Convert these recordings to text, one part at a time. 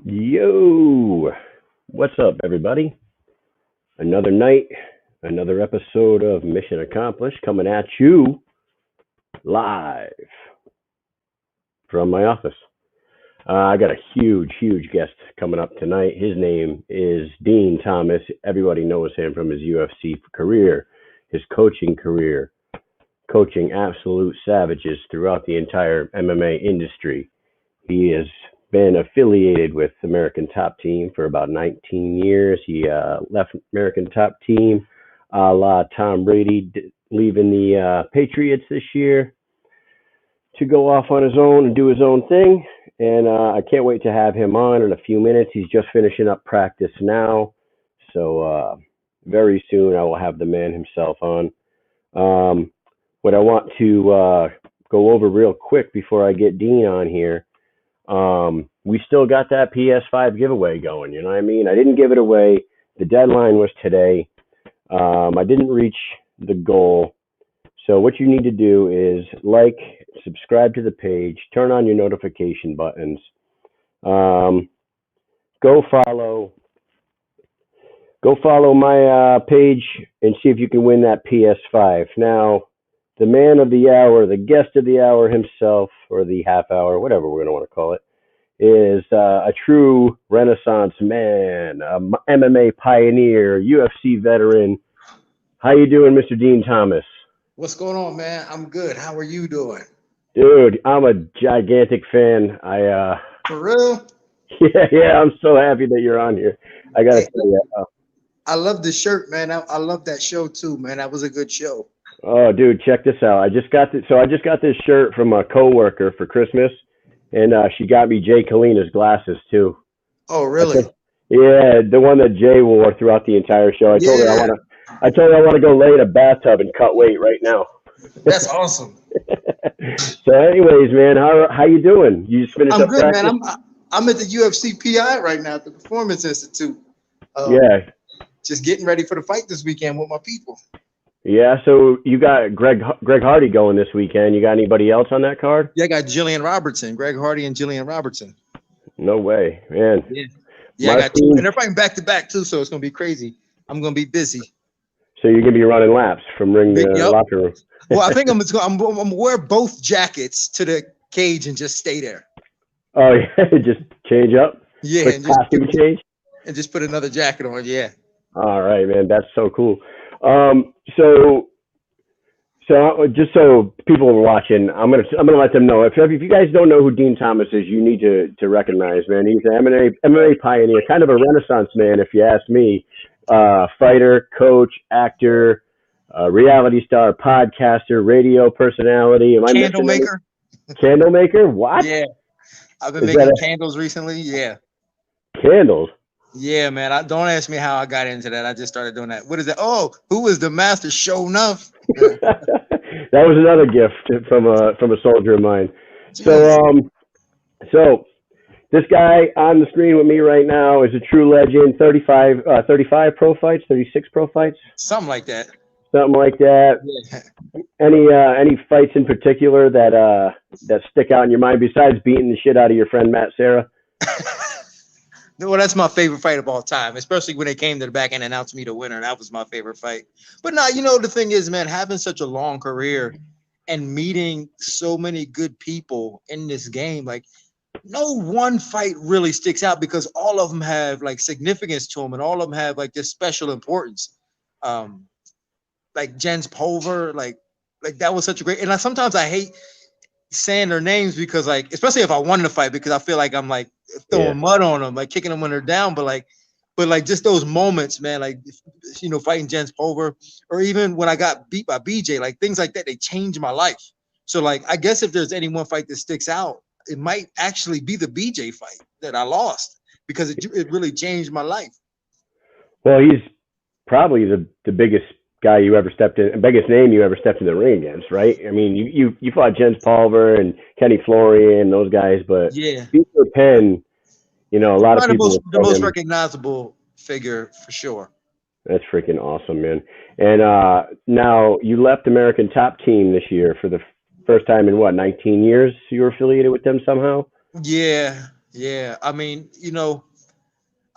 Yo, what's up, everybody? Another night, another episode of Mission Accomplished coming at you live from my office. I got a huge guest coming up tonight. His name is Dean Thomas. Everybody knows him from his UFC career, his coaching career, coaching absolute savages throughout the entire MMA industry. He has been affiliated with American Top Team for about 19 years. He left American Top Team a la Tom Brady leaving the Patriots this year to go off on his own and do his own thing. And I can't wait to have him on in a few minutes. He's just finishing up practice now. So very soon I will have the man himself on. What I want to go over real quick before I get Dean on here, we still got that PS5 giveaway going. You know what I mean? I didn't give it away. The deadline was today. I didn't reach the goal. So what you need to do is subscribe to the page, turn on your notification buttons, go follow my page and see if you can win that PS5. Now, the man of the hour, the guest of the hour himself, or the half hour, whatever we're going to want to call it, is a true Renaissance man, a MMA pioneer, UFC veteran. How you doing, Mr. Dean Thomas? What's going on, man? I'm good. How are you doing? Dude, I'm a gigantic fan. For real? Yeah, I'm so happy that you're on here. I got to tell you. I love the shirt, man. I love that show too, man. That was a good show. Oh, dude, check this out. I just got this shirt from a coworker for Christmas, and she got me Jay Kalina's glasses too. Oh, really? Yeah, the one that Jay wore throughout the entire show. I told her I want to go lay in a bathtub and cut weight right now. That's awesome. So, anyways, man, how you doing? You just finished up good, practice? man. I'm at the UFC PI right now at the Performance Institute. Yeah. Just getting ready for the fight this weekend with my people. Yeah, so you got Greg Hardy going this weekend. You got anybody else on that card? Yeah, I got Jillian Robertson, Greg Hardy and Jillian Robertson. No way, man. Yeah, I got two, and they're fighting back to back too, so it's gonna be crazy. I'm gonna be busy. So you're gonna be running laps from ring to locker room. Well, I think I'm gonna wear both jackets to the cage and just stay there. Oh yeah, just change up. Yeah, and costume change. And just put another jacket on. Yeah. All right, man. That's so cool. So just so people are watching, I'm gonna let them know. If you guys don't know who Dean Thomas is, you need to recognize, man. He's an MMA pioneer, kind of a Renaissance man, if you ask me. Fighter, coach, actor, reality star, podcaster, radio personality. Candle maker. Candle maker? What? Yeah, I've been making candles recently. Yeah. Candles. Yeah, man. Don't ask me how I got into that. I just started doing that. What is that? Oh, who is the master? Show enough. That was another gift from a soldier of mine. Jeez. So this guy on the screen with me right now is a true legend. 35 pro fights, 36 pro fights. Something like that. Yeah. Any fights in particular that stick out in your mind besides beating the shit out of your friend Matt Serra? Well, that's my favorite fight of all time, especially when they came to the back and announced me the winner. That was my favorite fight. But now, the thing is, man, having such a long career and meeting so many good people in this game, like no one fight really sticks out because all of them have like significance to them and all of them have like this special importance. Like Jens Pulver, like that was such a great, and sometimes I hate saying their names because like, especially if I won the fight, because I feel like I'm like throwing mud on them, like kicking them when they're down, but like just those moments, man, like, fighting Jens Pulver, or even when I got beat by BJ, like things like that, they changed my life. So like, I guess if there's any one fight that sticks out, it might actually be the BJ fight that I lost because it really changed my life. Well, he's probably the biggest guy you ever stepped in, biggest name you ever stepped in the ring against, right? I mean, you fought Jens Pulver and Kenny Florian, those guys, but BJ Penn, a lot of people. The most recognizable figure for sure. That's freaking awesome, man. And now you left American Top Team this year for the first time in 19 years. You were affiliated with them somehow? Yeah, Yeah, I mean,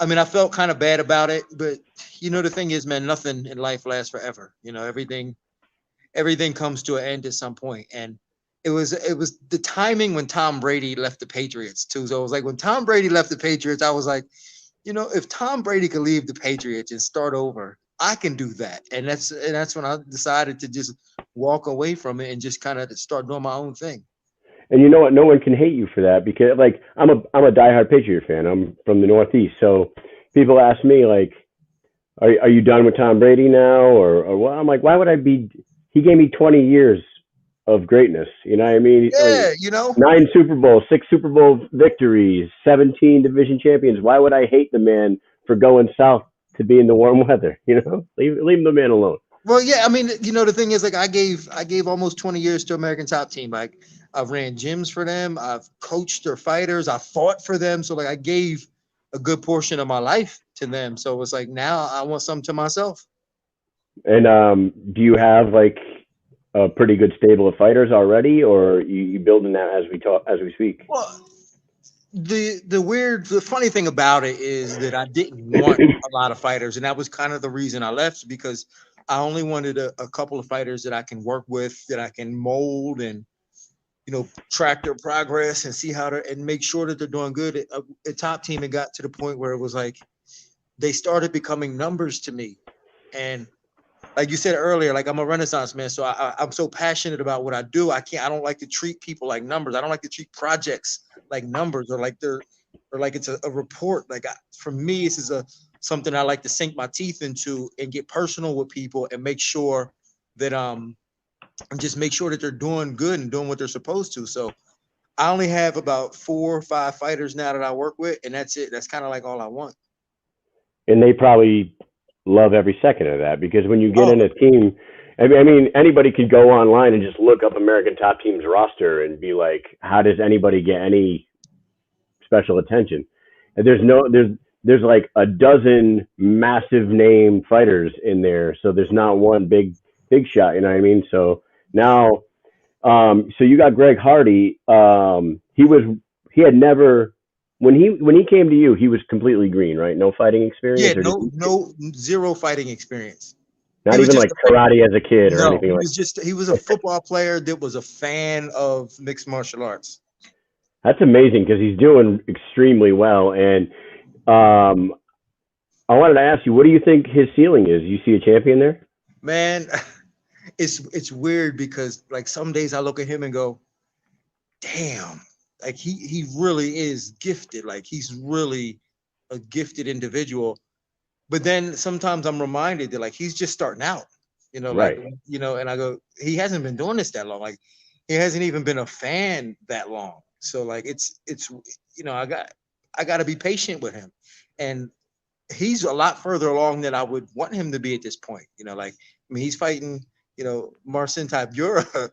I felt kind of bad about it, but the thing is, man, nothing in life lasts forever. Everything comes to an end at some point, and it was the timing when Tom Brady left the Patriots too. So it was like when Tom Brady left the Patriots, I was like, if Tom Brady could leave the Patriots and start over, I can do that. And that's when I decided to just walk away from it and just kind of start doing my own thing. And you know what? No one can hate you for that because, like, I'm a diehard Patriot fan. I'm from the Northeast, so people ask me like, "Are you done with Tom Brady now?" Or well, I'm like, "Why would I be?" He gave me 20 years of greatness. You know what I mean? Like Yeah, 9 Super Bowls, 6 Super Bowl victories, 17 division champions. Why would I hate the man for going south to be in the warm weather? Leave the man alone. Well, yeah, I mean, the thing is, like, I gave almost 20 years to American Top Team. Like, I've ran gyms for them, I've coached their fighters, I fought for them. So, like, I gave a good portion of my life to them. So it's like now I want something to myself. And do you have like a pretty good stable of fighters already, or you building that as we speak? Well, the funny thing about it is that I didn't want a lot of fighters, and that was kind of the reason I left, because I only wanted a couple of fighters that I can work with, that I can mold and track their progress and see how to and make sure that they're doing good. At Top Team, it got to the point where it was like they started becoming numbers to me, and like you said earlier, like I'm a Renaissance man, so I'm so passionate about what I do. I don't like to treat people like numbers. I don't like to treat projects like numbers, or like it's a report. Like for me, this is a something I like to sink my teeth into and get personal with people and make sure that and just make sure that they're doing good and doing what they're supposed to. So I only have about 4 or 5 fighters now that I work with, and that's it. That's kind of like all I want. And they probably love every second of that because when you get Oh, in a team, I mean, anybody could go online and just look up American Top Team's roster and be like, how does anybody get any special attention? And there's like a dozen massive name fighters in there, so there's not one big shot. You know what I mean? So now, so you got Greg Hardy. He had never when he came to you, he was completely green, right? No fighting yeah, experience, or did no, he, no, zero fighting experience. He not was even just like a karate as a kid or no. anything like. He was a football player that was a fan of mixed martial arts. That's amazing because he's doing extremely well. And um, I wanted to ask you, what do you think his ceiling is? You see a champion there? Man, it's weird because like some days I look at him and go, damn, like he really is gifted. Like he's really a gifted individual. But then sometimes I'm reminded that like he's just starting out. Like Right. and I go, he hasn't been doing this that long. Like he hasn't even been a fan that long. So like it's I got to be patient with him, and he's a lot further along than I would want him to be at this point. Like I mean, he's fighting, Marcin Tybura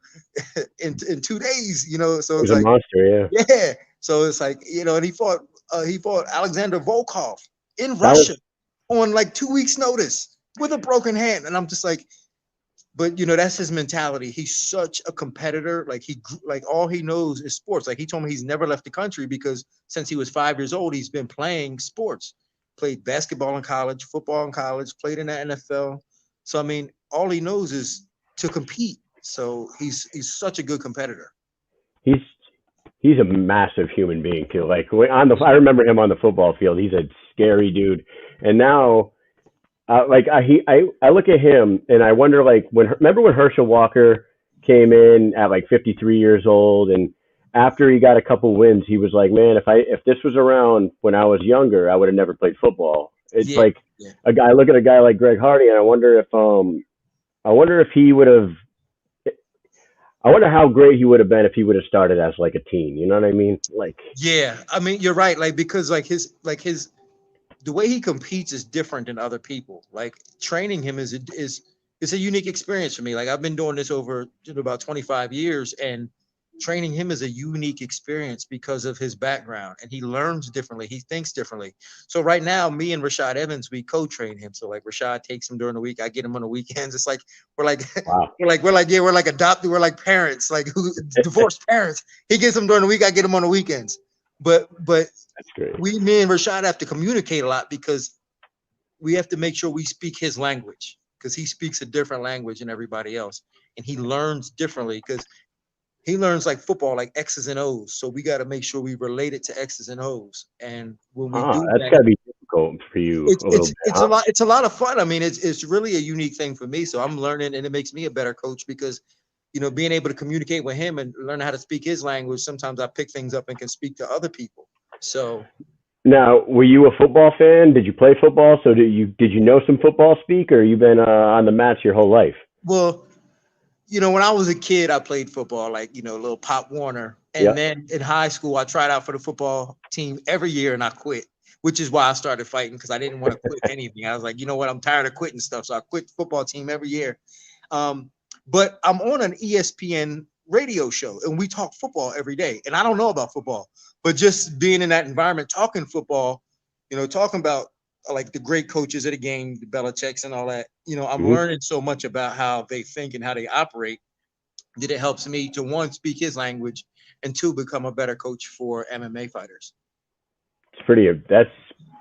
in 2 days. So He's it's a like, monster, yeah. yeah. So it's like, and he fought Alexander Volkov in That was Russia on like 2 weeks' notice with a broken hand, and I'm just like, but that's his mentality. He's such a competitor. Like like all he knows is sports. Like he told me he's never left the country because since he was 5 years old, he's been playing sports. Played basketball in college, football in college, played in the NFL. So I mean, all he knows is to compete. So he's such a good competitor. he's he's a massive human being too. Like I remember him on the football field. He's a scary dude. And now, I look at him and I wonder like remember when Herschel Walker came in at like 53 years old, and after he got a couple wins, he was like, man, if this was around when I was younger, I would have never played football. It's Yeah, like yeah. a guy. I look at a guy like Greg Hardy, and I wonder if he would have. I wonder how great he would have been if he would have started as like a teen. You know what I mean? Like, Yeah, I mean, you're right. Like because like his the way he competes is different than other people. Like training him is a unique experience for me. Like I've been doing this over about 25 years, and training him is a unique experience because of his background, and he learns differently. He thinks differently. So right now, me and Rashad Evans, we co-train him. So like Rashad takes him during the week, I get him on the weekends. It's like we're like wow. we're like adopted, we're like parents, like who divorced parents. He gets him during the week, I get him on the weekends. But That's great. me and Rashad have to communicate a lot because we have to make sure we speak his language because he speaks a different language than everybody else, and he learns differently because he learns like football, like X's and O's. So we got to make sure we relate it to X's and O's. And when we Huh? do That's that, got to be difficult for you a little bit, it's a huh? lot. It's a lot of fun. I mean, it's really a unique thing for me. So I'm learning, and it makes me a better coach because being able to communicate with him and learn how to speak his language. Sometimes I pick things up and can speak to other people. So Now, were you a football fan? Did you play football? So did you know some football speak, or you been on the mats your whole life? well, when I was a kid, I played football, like, little Pop Warner. And Yep. then in high school, I tried out for the football team every year and I quit, which is why I started fighting because I didn't want to quit anything. I was like, you know what? I'm tired of quitting stuff. So I quit the football team every year. But I'm on an ESPN radio show and we talk football every day. And I don't know about football, but just being in that environment, talking football, talking about like the great coaches of the game, the Belichick's and all that, I'm Hmm. learning so much about how they think and how they operate that it helps me to one, speak his language, and two, become a better coach for MMA fighters. That's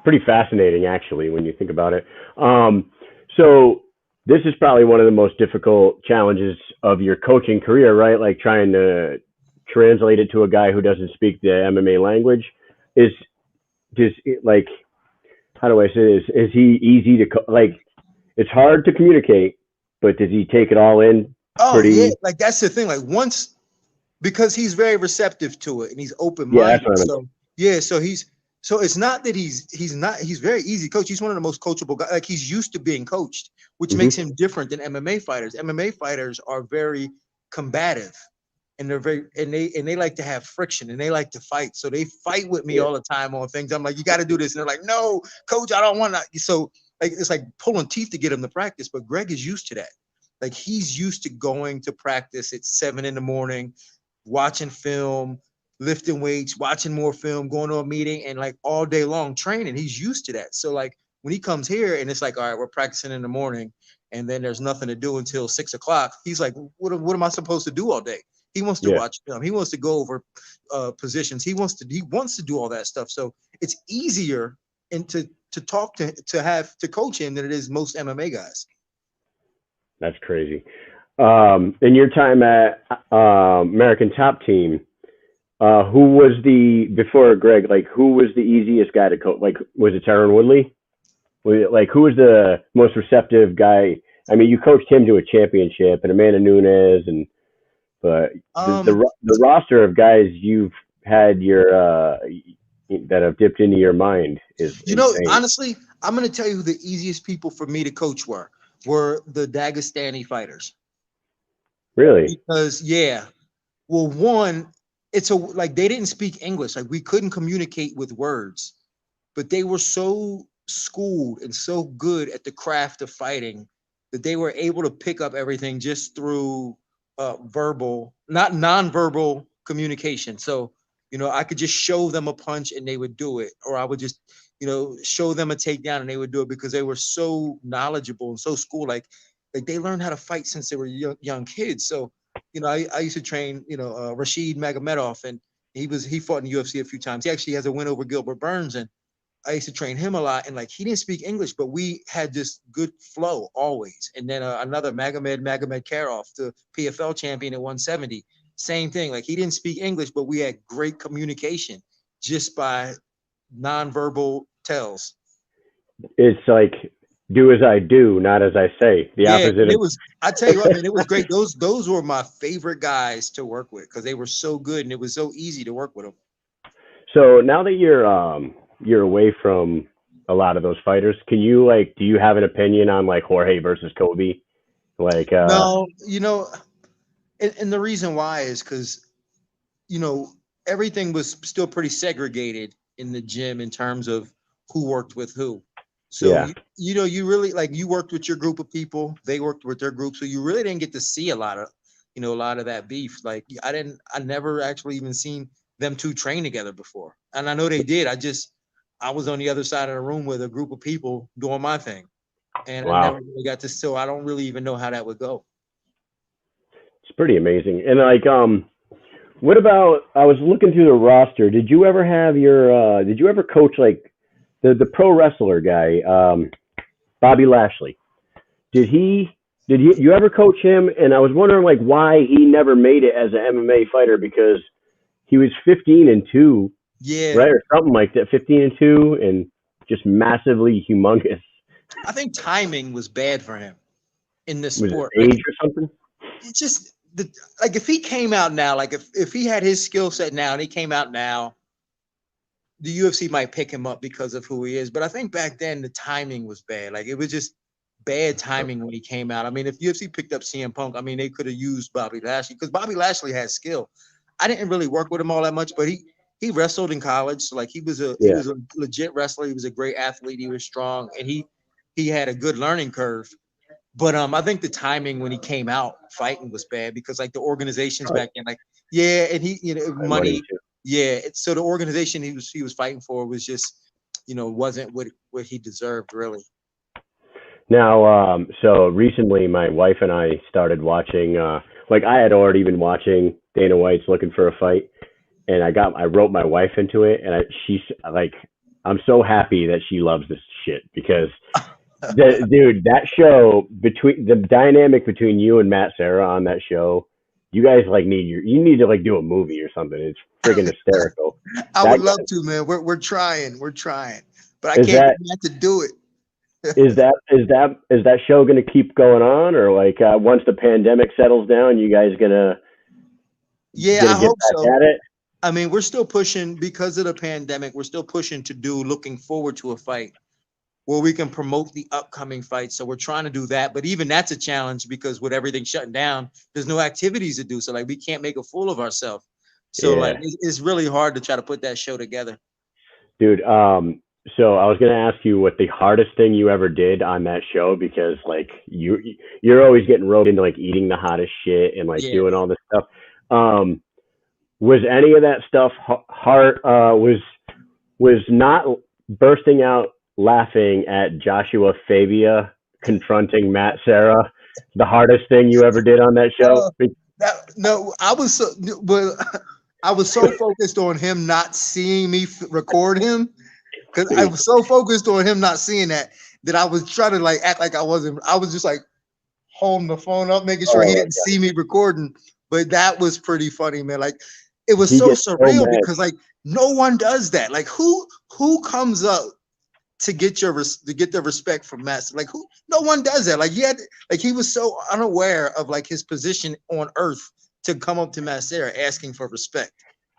pretty fascinating, actually, when you think about it. So this is probably one of the most difficult challenges of your coaching career, right? Like trying to translate it to a guy who doesn't speak the MMA language. Is does it, like how do I say this? Is he easy to like? It's hard to communicate, but does he take it all in Oh yeah, pretty? like that's the thing. Like once because he's very receptive to it and he's open Yeah, that's minded. what I mean. So yeah, so it's not that he's very easy coach. He's one of the most coachable guys. Like he's used to being coached, which makes Hmm. him different than MMA fighters. MMA fighters are very combative and they like to have friction and they like to fight. So they fight with me Yeah, all the time on things. I'm like, you got to do this. And they're like, no, coach, I don't want to. So like it's like pulling teeth to get him to practice. But Greg is used to that. Like he's used to going to practice at 7 in the morning, watching film, lifting weights, watching more film, going to a meeting, and like all day long training. He's used to that. So like when he comes here and it's like, all right, we're practicing in the morning, and then there's nothing to do until 6 o'clock. He's like, what am I supposed to do all day? He wants to yeah, watch film. He wants to go over positions. He wants to do all that stuff. So it's easier and to talk to coach him than it is most MMA guys. that's crazy. In your time at American Top Team, who was the before Greg? Like, who was the easiest guy to coach? Like, was it Tyron Woodley? Like, who was the most receptive guy? I mean, you coached him to a championship, and Amanda Nunes, and but Um, the roster of guys you've had that have dipped into your mind is insane. honestly, I'm gonna tell you who the easiest people for me to coach were the Dagestani fighters. Really? Because yeah, well, one, it's a like they didn't speak English. Like we couldn't communicate with words, but they were so schooled and so good at the craft of fighting that they were able to pick up everything just through verbal, not nonverbal communication. So, I could just show them a punch and they would do it, or I would just, show them a takedown and they would do it because they were so knowledgeable and so schooled. Like they learned how to fight since they were young kids. So, I used to train, Rashid Magomedov, and he fought in the UFC a few times. He actually has a win over Gilbert Burns, and I used to train him a lot, and like he didn't speak English, but we had this good flow always. And then another Magomed Karov, the PFL champion at 170, same thing. Like he didn't speak English, but we had great communication just by nonverbal tells. It's like do as I do, not as I say. The Yeah, opposite and it of. was. I tell you what, man, it was great. Those were my favorite guys to work with because they were so good and it was so easy to work with them. So now that you're away from a lot of those fighters, can you like do you have an opinion on like Jorge versus Kobe? Like No, and the reason why is because you know, everything was still pretty segregated in the gym in terms of who worked with who. So yeah. you really like you worked with your group of people, they worked with their group, so you really didn't get to see a lot of that beef. Like I never actually even seen them two train together before, and I know they did. I was on the other side of the room with a group of people doing my thing, and I never Wow. really got to. So I don't really even know how that would go. It's pretty amazing. And like What about? I was looking through the roster. Did you ever have your? Did you ever coach like the pro wrestler guy, Bobby Lashley? Did he? Did he? You ever coach him? And I was wondering like why he never made it as an MMA fighter because he was 15-2, Yeah, right, or something like that. 15-2, and just massively humongous. I think timing was bad for him in this Was sport. it age or something? It's just the like if he came out now, like if he had his skill set now and he came out now, the UFC might pick him up because of who he is. But I think back then the timing was bad. Like it was just bad timing when he came out. I mean, if UFC picked up CM Punk, I mean, they could have used Bobby Lashley because Bobby Lashley had skill. I didn't really work with him all that much, but he wrestled in college. So like he was Yeah, a legit wrestler. He was a great athlete. He was strong, and he had a good learning curve. But I think the timing when he came out fighting was bad because like the organizations probably back then, like yeah, and he money money, too. yeah. So the organization he was fighting for was just wasn't what he deserved really. Now, so recently, my wife and I started watching. Like I had already been watching Dana White's Looking for a Fight, and I wrote my wife into it, and she's like, I'm so happy that she loves this shit because dude, that show between the dynamic between you and Matt Sarah on that show, you guys like you need to like do a movie or something. It's freaking hysterical. I That would love to, man. We're trying, but I is can't that get Matt to do it. is that show going to keep going on, or like once the pandemic settles down, you guys Yeah, gonna I get hope back so. at it? I mean, we're still pushing because of the pandemic. We're still pushing to do looking forward to a fight where we can promote the upcoming fight. So we're trying to do that, but even that's a challenge because with everything shutting down, there's no activities to do. So like we can't make a fool of ourselves. So like Yeah, it's really hard to try to put that show together. dude. So I was gonna ask you what the hardest thing you ever did on that show because like you're always getting roped into like eating the hottest shit and like Yeah, doing all this stuff. Um, was any of that stuff hard? Was not bursting out laughing at Joshua Fabia confronting Matt Sarah the hardest thing you ever did on that show? uh, no, I was so well, I was so focused on him not seeing me record him because I was so focused on him not seeing that I was trying to like act like I wasn't. I was just like holding the phone up, making sure he Oh my didn't god, see me recording. But that was pretty funny, man. Like it was he so gets so surreal mad. because like no one does that. Like who comes up to get to get the respect from Master? Like who? No one does that. Like he was so unaware of like his position on Earth to come up to Master asking for respect.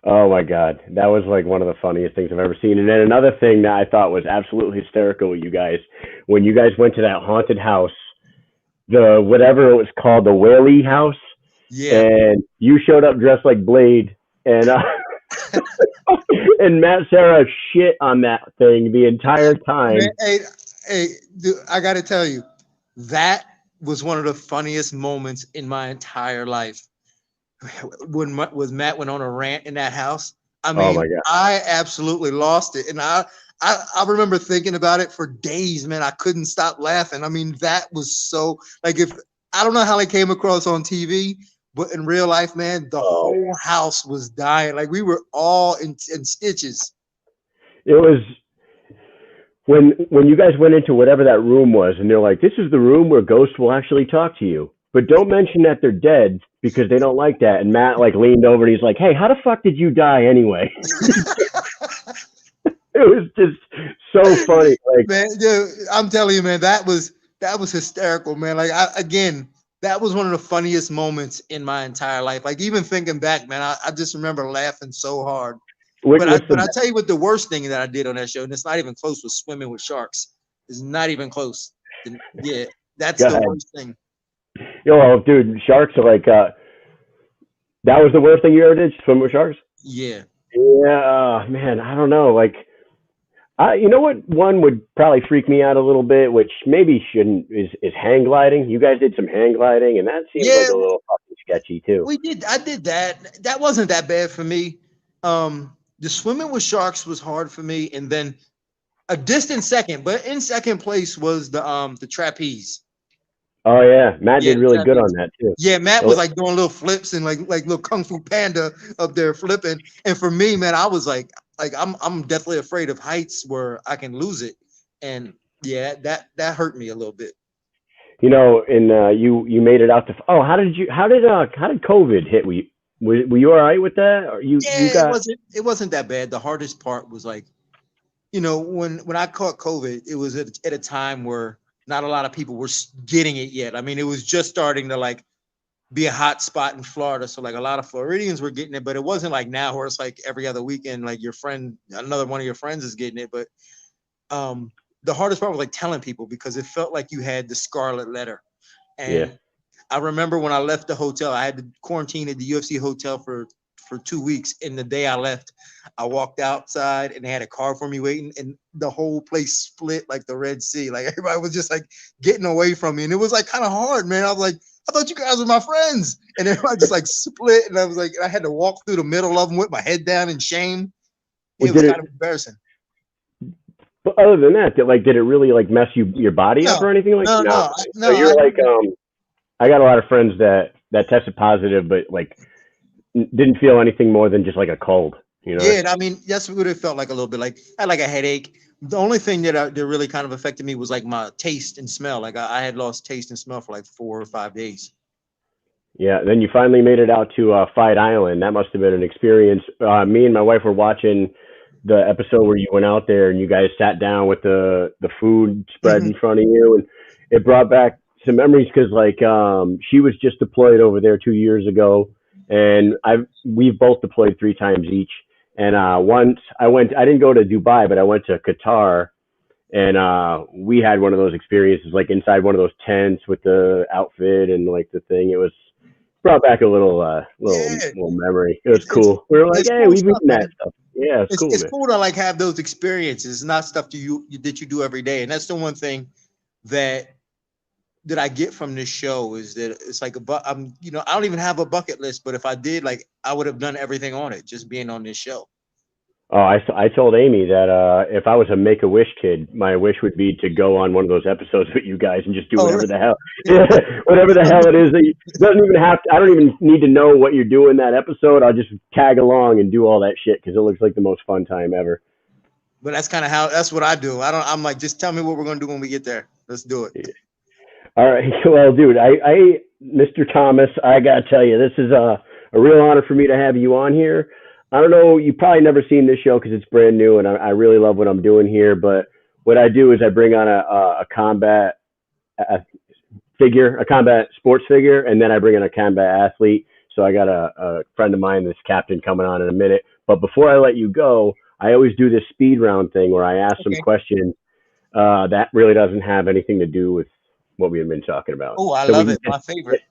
Oh my god, that was like one of the funniest things I've ever seen. And then another thing that I thought was absolutely hysterical with you guys when you guys went to that haunted house, the whatever it was called, the Whaley House, Yeah, and you showed up dressed like Blade, and and Matt Sarah shit on that thing the entire man. time. Hey, dude, I got to tell you, that was one of the funniest moments in my entire life. When Matt went on a rant in that house, I Oh mean, my god, I absolutely lost it, and I remember thinking about it for days, man. I couldn't stop laughing. I mean, that was so like if I don't know how it came across on TV, but in real life, man, the oh, whole house was dying. Like we were all in stitches. it was when you guys went into whatever that room was, and they're like, "This is the room where ghosts will actually talk to you, but don't mention that they're dead because they don't like that." And Matt like leaned over and he's like, "Hey, how the fuck did you die anyway?" It was just so funny. Like, Man, dude, I'm telling you, man, that was hysterical, man. Like again, that was one of the funniest moments in my entire life. Like even thinking back, man, I just remember laughing so hard. what's But the I tell you what, the worst thing that I did on that show, and it's not even close, was swimming with sharks. It's not even close. Yeah, that's go the ahead? worst thing. Yo, dude, sharks are like that was the worst thing you ever did, swim with sharks. Yeah. Yeah, man, I don't know. Like, you know what? One would probably freak me out a little bit, which maybe shouldn't, is hang gliding. You guys did some hang gliding, and that seems like Yeah, a little fucking sketchy too. we did. I did that. That wasn't that bad for me. The swimming with sharks was hard for me, and then a distant second, but in second place was the trapeze. Oh yeah, Matt Yeah, did really good on Japanese. that too. Yeah, Matt Oh, was like doing little flips and like little kung fu panda up there flipping. And for me, man, I was like I'm definitely afraid of heights where I can lose it. And yeah, that hurt me a little bit. you know, and you made it out to. Oh, how did COVID hit? Were you all right with that? Or you Yeah, got? it wasn't that bad. The hardest part was like, when I caught COVID, it was at a time where not a lot of people were getting it yet. I mean, it was just starting to like be a hot spot in Florida. So like a lot of Floridians were getting it, but it wasn't like now where it's like every other weekend, like another one of your friends is getting it. But um, the hardest part was like telling people because it felt like you had the scarlet letter. Yeah. And I remember when I left the hotel, I had to quarantine at the UFC hotel for 2 weeks. And the day I left, I walked outside and they had a car for me waiting, and the whole place split like the Red Sea. Like everybody was just like getting away from me, and it was like kind of hard, man. I was like, I thought you guys were my friends, and everybody just like split, and I was like, I had to walk through the middle of them with my head down in shame. Well, It was kind of embarrassing. but other than that, did it really like mess your body up No, or anything like? no, No. no, So no. you're like I got a lot of friends that tested positive, but like didn't feel anything more than just like a cold. You know? Yeah, I mean, that's what it felt like a little bit. Like I had like a headache. The only thing that really kind of affected me was like my taste and smell. Like I had lost taste and smell for like 4 or 5 days. Yeah. Then you finally made it out to Fight Island. That must have been an experience. Me and my wife were watching the episode where you went out there and you guys sat down with the food spread Mhm. in front of you, and it brought back some memories because like she was just deployed over there 2 years ago, and we've both deployed 3 times each. And once I didn't go to Dubai, but I went to Qatar, and we had one of those experiences like inside one of those tents with the outfit and like the thing. It was brought back a Yeah, little memory. It was it's it's cool. We were like, it's hey, cool we've stuff, eaten that man. stuff. Yeah, it's cool, It's man. cool to like have those experiences. It's not stuff that you do every day, and that's the one thing that I get from this show is that it's like I'm I don't even have a bucket list, but if I did, like I would have done everything on it just being on this show. Oh, I told Amy that if I was a Make a Wish kid, my wish would be to go on one of those episodes with you guys and just do Oh, whatever the hell, whatever the hell it is that doesn't even have to. I don't even need to know what you're doing that episode. I'll just tag along and do all that shit because it looks like the most fun time ever. but that's what I do. I'm like, just tell me what we're gonna do when we get there. Let's do it. All right, well, dude, Mr. Thomas, I gotta tell you, this is a real honor for me to have you on here. I don't know, you've probably never seen this show because it's brand new, and I really love what I'm doing here. But what I do is I bring on a combat a combat sports figure, and then I bring in a combat athlete. So I got a friend of mine, this captain, coming on in a minute. But before I let you go, I always do this speed round thing where I ask some Okay. questions that really doesn't have anything to do with what we've been talking about. Oh, I So we love can it. My favorite.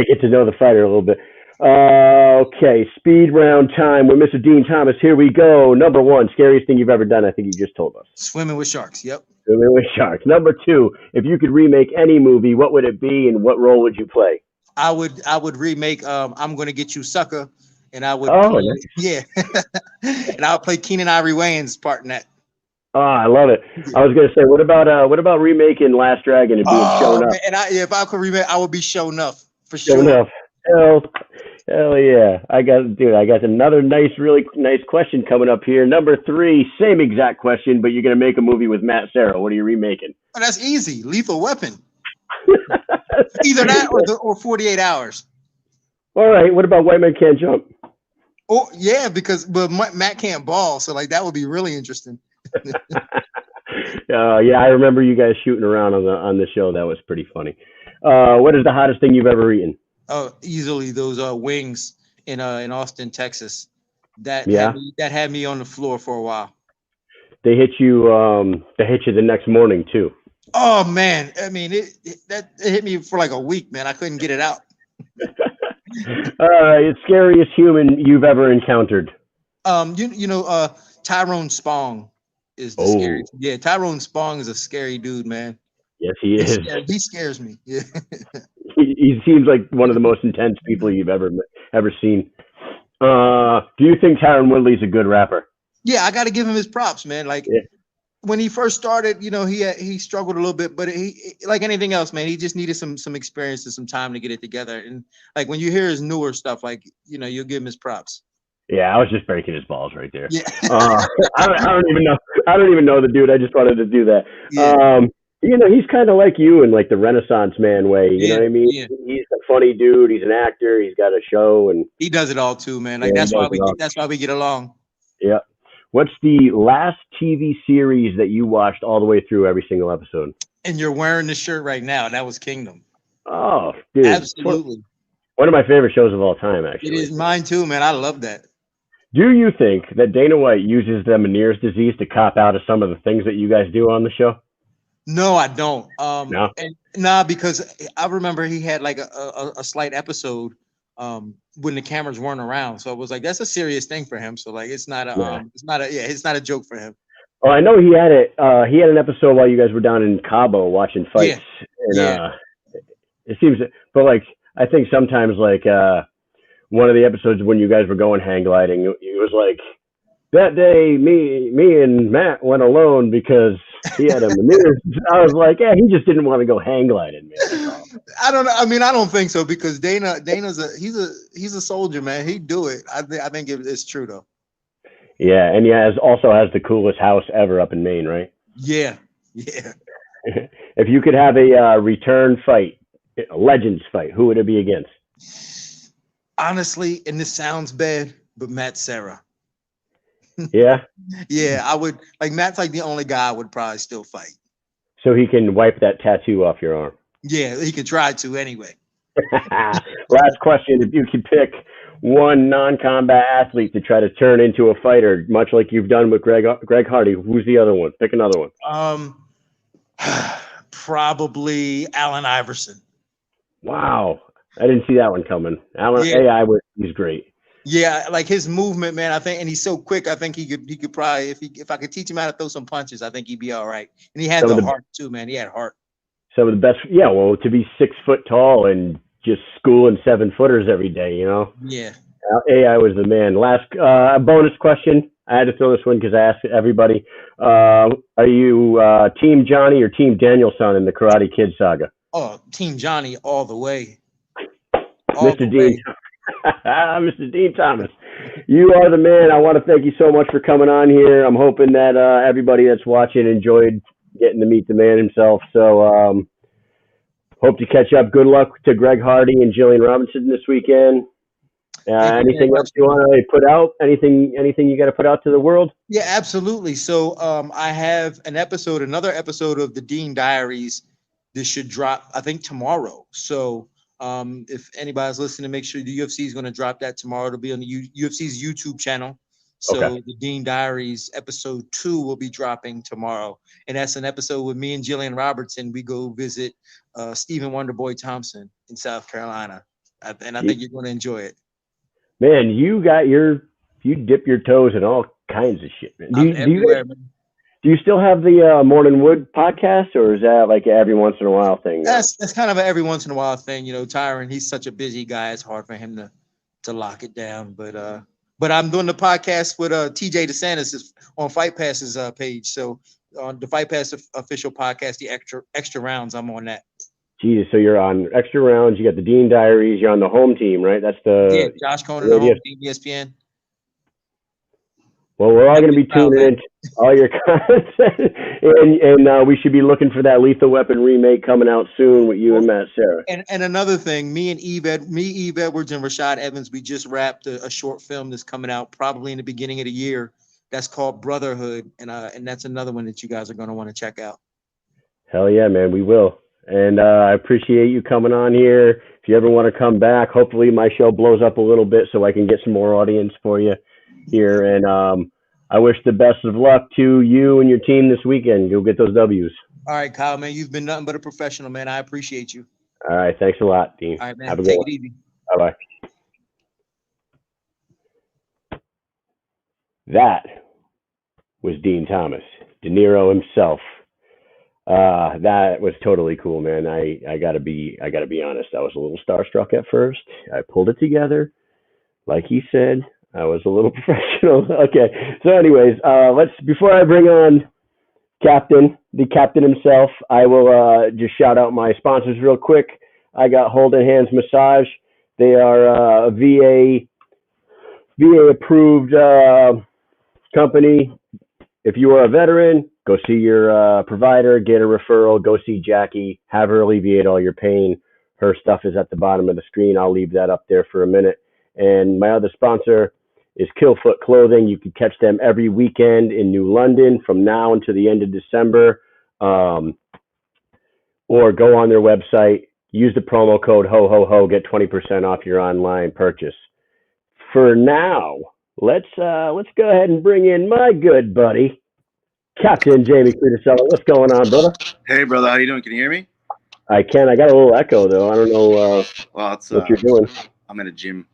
get to know the fighter a little bit. Okay, speed round time with Mr. Dean Thomas. Here we go. Number one, scariest thing you've ever done. I think you just told us. Swimming with sharks. Yep. Swimming with sharks. Number two, if you could remake any movie, what would it be and what role would you play? I would remake I'm gonna get you sucker, and I would Oh, play, nice. yeah, and I would play Keenan Ivory Wayans part in that. Oh, I love it. I was gonna say, what about remaking Last Dragon and being Oh shown up? man, and if I could remake, I would be show enough for Shown sure. up. Hell, hell yeah. I got another really nice question coming up here. Number three, same exact question, but you're gonna make a movie with Matt Serra. What are you remaking? Oh, that's easy. Lethal Weapon. Either that or 48 hours. All right. What about White Man Can't Jump? Oh yeah, but Matt can't ball, so like that would be really interesting. Yeah, I remember you guys shooting around on the show. That was pretty funny. What is the hottest thing you've ever eaten? Oh, easily those wings in Austin, Texas. Yeah, That had me on the floor for a while. they hit you. They hit you the next morning too. Oh man, I mean it hit me for like a week, man. I couldn't get it out. It's scariest human you've ever encountered. Tyrone Spong is the Oh, scariest. Yeah, Tyrone Spong is a scary dude, man. yes, he is. He scares me. Yeah. He seems like one of the most intense people you've ever seen. Do you think Tyron Woodley's a good rapper? Yeah, I got to give him his props, man. Like Yeah. when he first started, he struggled a little bit, but he like anything else, man. He just needed some experience and some time to get it together. And like when you hear his newer stuff, like you'll give him his props. Yeah, I was just breaking his balls right there. Yeah, I don't even know. I don't even know the dude. I just wanted to do that. yeah, He's kind of like you in like the Renaissance man way. You know yeah, what I mean? yeah. He's a funny dude. He's an actor. He's got a show, and He does it all too, man. Like yeah, he does it all. that's why we get along. Yeah. What's the last TV series that you watched all the way through every single episode? And you're wearing the shirt right now. That was Kingdom. Oh, dude. Absolutely. One of my favorite shows of all time, actually. It is mine too, man. I love that. Do you think that Dana White uses the Meniere's disease to cop out of some of the things that you guys do on the show? No, I don't. No? Nah, because I remember he had like a slight episode when the cameras weren't around. So it was like that's a serious thing for him. So like it's not a joke for him. Oh, I know he had it. He had an episode while you guys were down in Cabo watching fights, and it seems. But like, I think sometimes like one of the episodes when you guys were going hang gliding, it was like that day me and Matt went alone because he had a manure. I was like, yeah, he just didn't want to go hang gliding, man. I don't know. I mean, I don't think so because Dana's he's a soldier, man. He'd do it. I think it's true though. Yeah, and he also has the coolest house ever up in Maine, right? Yeah, yeah. If you could have a return fight, a Legends fight, who would it be against? Honestly, and this sounds bad, but Matt Serra. Yeah? Yeah, I would. Like, Matt's like the only guy I would probably still fight. So he can wipe that tattoo off your arm. Yeah, he could try to anyway. Last question. If you could pick one non-combat athlete to try to turn into a fighter, much like you've done with Greg Hardy, who's the other one? Pick another one. Probably Allen Iverson. Wow. I didn't see that one coming. He's great. Yeah, like his movement, man. I think, and he's so quick. I think he could probably, if I could teach him how to throw some punches, I think he'd be all right. And he had the heart too, man. He had heart. Some of the best. Yeah, well, to be 6 foot tall and just schooling 7-footers every day, you know. Yeah. AI was the man. Last bonus question. I had to throw this one because I asked everybody. Are you Team Johnny or Team Daniel-san in the Karate Kid saga? Oh, Team Johnny all the way. Mr. Dean. Mr. Dean Thomas, you are the man. I want to thank you so much for coming on here. I'm hoping that everybody that's watching enjoyed getting to meet the man himself. So hope to catch up. Good luck to Greg Hardy and Jillian Robinson this weekend. Anything else you want to put out? Anything you got to put out to the world? Yeah, absolutely. So I have another episode of the Dean Diaries. This should drop, I think, tomorrow. So if anybody's listening, make sure the UFC is going to drop that tomorrow. It'll be on the UFC's YouTube channel. So okay. The Dean Diaries episode 2 will be dropping tomorrow. And that's an episode with me and Jillian Robertson. We go visit Stephen Wonderboy Thompson in South Carolina. And I think you're going to enjoy it. Man, you dip your toes in all kinds of shit, man. Do you still have the Morning Wood podcast, or is that like every once in a while thing? That's kind of an every once in a while thing. You know, Tyron, he's such a busy guy. It's hard for him to lock it down. But I'm doing the podcast with TJ DeSantis on Fight Pass's page. So on the Fight Pass official podcast, the extra rounds, I'm on that. Jesus, so you're on Extra Rounds. You got the Dean Diaries. You're on the home team, right? That's the Josh Conan, the home team, ESPN. Well, we're all going to be tuning in to all your content, and we should be looking for that Lethal Weapon remake coming out soon with you and Matt Serra. And another thing, Eve Edwards, and Rashad Evans, we just wrapped a short film that's coming out probably in the beginning of the year. That's called Brotherhood, and that's another one that you guys are going to want to check out. Hell yeah, man, we will. And I appreciate you coming on here. If you ever want to come back, hopefully my show blows up a little bit so I can get some more audience for you here. And I wish the best of luck to you and your team this weekend. You'll get those W's. All right, Kyle, man. You've been nothing but a professional, man. I appreciate you. All right. Thanks a lot, Dean. All right, man. Have a good one. Take it easy. Bye-bye. That was Dean Thomas, De Niro himself. That was totally cool, man. I gotta be honest. I was a little starstruck at first. I pulled it together. Like he said, I was a little professional. Okay. So anyways, before I bring on the captain himself. I will just shout out my sponsors real quick. I got Holden Hands Massage. They are a VA approved company. If you are a veteran, go see your provider, get a referral, go see Jackie, have her alleviate all your pain. Her stuff is at the bottom of the screen. I'll leave that up there for a minute. And my other sponsor is Killfoot Clothing. You can catch them every weekend in New London from now until the end of December. Or go on their website, use the promo code HO, get 20% off your online purchase. For now, let's go ahead and bring in my good buddy, Captain Jamie Cuticello. What's going on, brother? Hey, brother. How you doing? Can you hear me? I can. I got a little echo, though. I don't know what you're doing. I'm at a gym.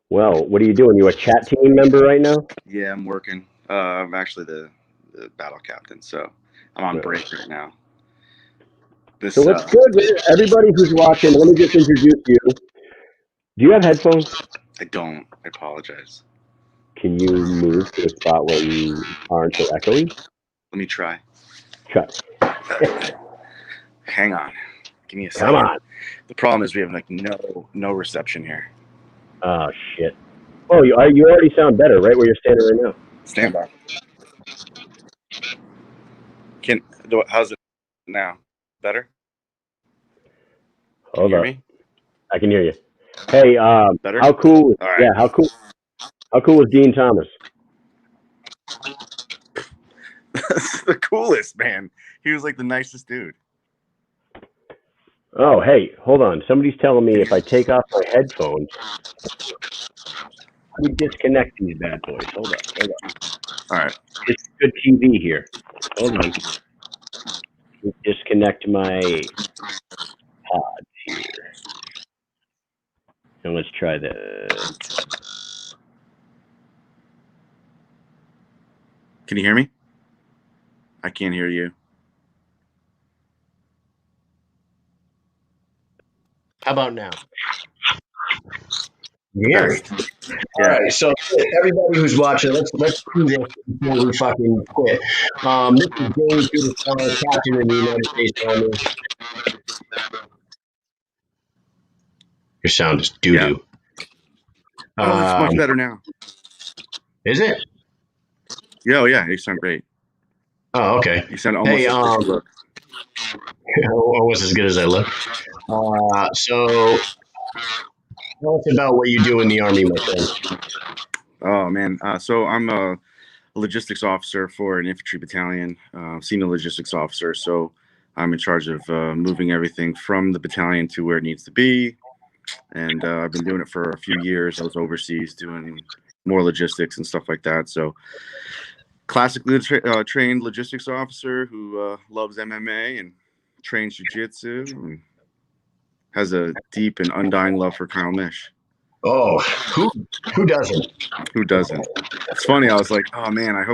Well, what are you doing? You a chat team member right now? Yeah, I'm working. I'm actually the battle captain, so I'm on break right now. So what's good? Everybody who's watching, let me just introduce you. Do you have headphones? I don't. I apologize. Can you move to a spot where you aren't so echoey? Let me try. Try. Hang on. Give me a second. Come on. The problem is we have like no reception here. Oh shit. Oh, you already sound better right where you're standing right now. Stand by. How's it now? Better? Can you hear me? I can hear you. Hey, better? How cool? All right. Yeah, how cool? How cool was Dean Thomas? The coolest, man. He was like the nicest dude. Oh, hey, hold on. Somebody's telling me if I take off my headphones, we disconnect these bad boys. Hold on. All right. It's good TV here. Hold on. Disconnect my pod here. And let's try this. Can you hear me? I can't hear you. How about now? Yeah. All right. So everybody who's watching, let's do this before we fucking quit. This is Jamie Cuticello, captain of the United States Army. Your sound is doo doo. Yeah. Oh, it's much better now. Is it? Yeah, you sound great. Oh, okay. You sound almost as good as you look. Almost as good as I look. So tell us about what you do in the Army, my friend. Oh, man. So I'm a logistics officer for an infantry battalion, senior logistics officer. So I'm in charge of moving everything from the battalion to where it needs to be. And I've been doing it for a few years. I was overseas doing more logistics and stuff like that. So classically trained logistics officer who loves MMA and trains jiu-jitsu and has a deep and undying love for Kyle Mish. Oh, who doesn't? Who doesn't? It's funny. I was like, oh man, I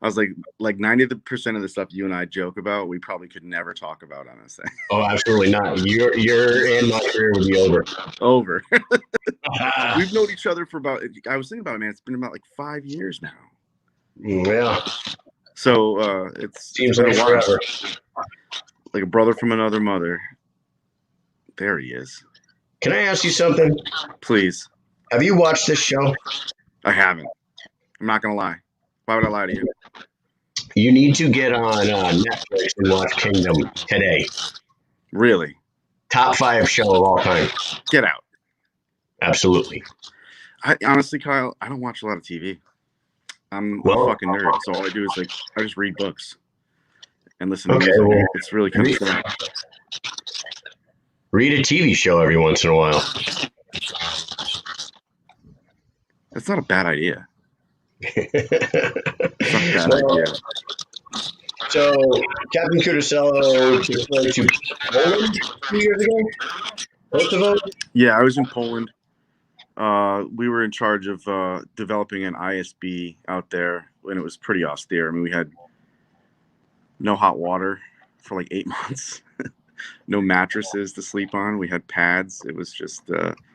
was like 90% of the stuff you and I joke about, we probably could never talk about on this thing. Oh, absolutely not. Your and my career would be over. Over. We've known each other for about, I was thinking about it, man, it's been about like 5 years now. Yeah. So it's seems been like a while. forever. Like a brother from another mother. There he is. Can I ask you something? Please. Have you watched this show? I haven't. I'm not going to lie. Why would I lie to you? You need to get on Netflix and watch Kingdom today. Really? Top 5 show of all time. Get out. Absolutely. Honestly, Kyle, I don't watch a lot of TV. I'm a fucking nerd. So all I do is I just read books and listen to music. Well, it's really kind of fun. Read a TV show every once in a while. That's not a bad idea. It's not a bad idea. So, Captain Cuticello deployed to Poland 2 years ago? Both of them? Yeah, I was in Poland. We were in charge of developing an ISB out there, and it was pretty austere. I mean, we had no hot water for like 8 months. No mattresses to sleep on. We had pads. It was just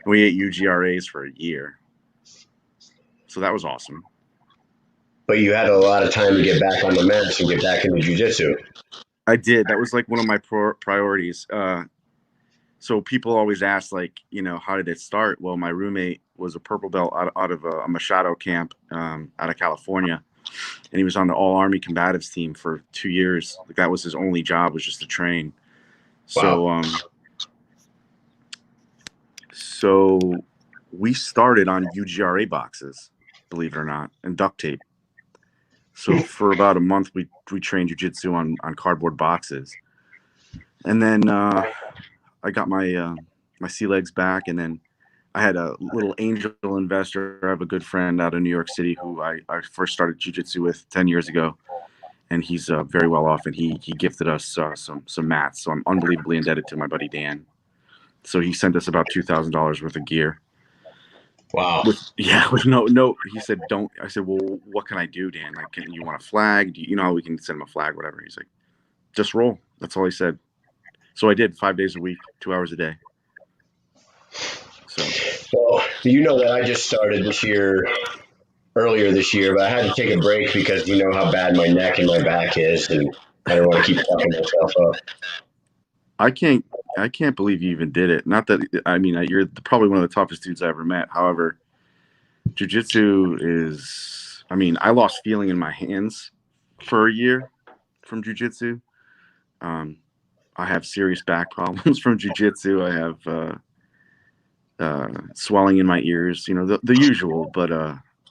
we ate UGRAs for a year. So that was awesome. But you had a lot of time to get back on the mats and get back into jiu-jitsu. I did. That was like one of my priorities. So people always ask, like, how did it start? Well, my roommate was a purple belt out of a Machado camp out of California, and he was on the All Army Combatives team for 2 years. Like, that was his only job, was just to train. So, Wow. so we started on UGRA boxes, believe it or not, and duct tape. So for about a month, we trained jiu-jitsu on cardboard boxes, and then I got my sea legs back, and then I had a little angel investor. I have a good friend out of New York City who I first started jiu-jitsu with 10 years ago, and he's very well off, and he gifted us some mats. So I'm unbelievably indebted to my buddy Dan. So he sent us about $2,000 worth of gear. Wow. With no. He said, don't. I said, well, what can I do, Dan? Like, you want a flag? You know how we can send him a flag, whatever. He's like, just roll. That's all he said. So I did 5 days a week, 2 hours a day. So, well, that I just started earlier this year, but I had to take a break because you know how bad my neck and my back is, and I don't want to keep fucking myself up. I can't believe you even did it. Not that, I mean, you're probably one of the toughest dudes I ever met. However, jiu-jitsu is, I mean, I lost feeling in my hands for a year from jiu-jitsu. I have serious back problems from jiu-jitsu. I have swelling in my ears, the usual, but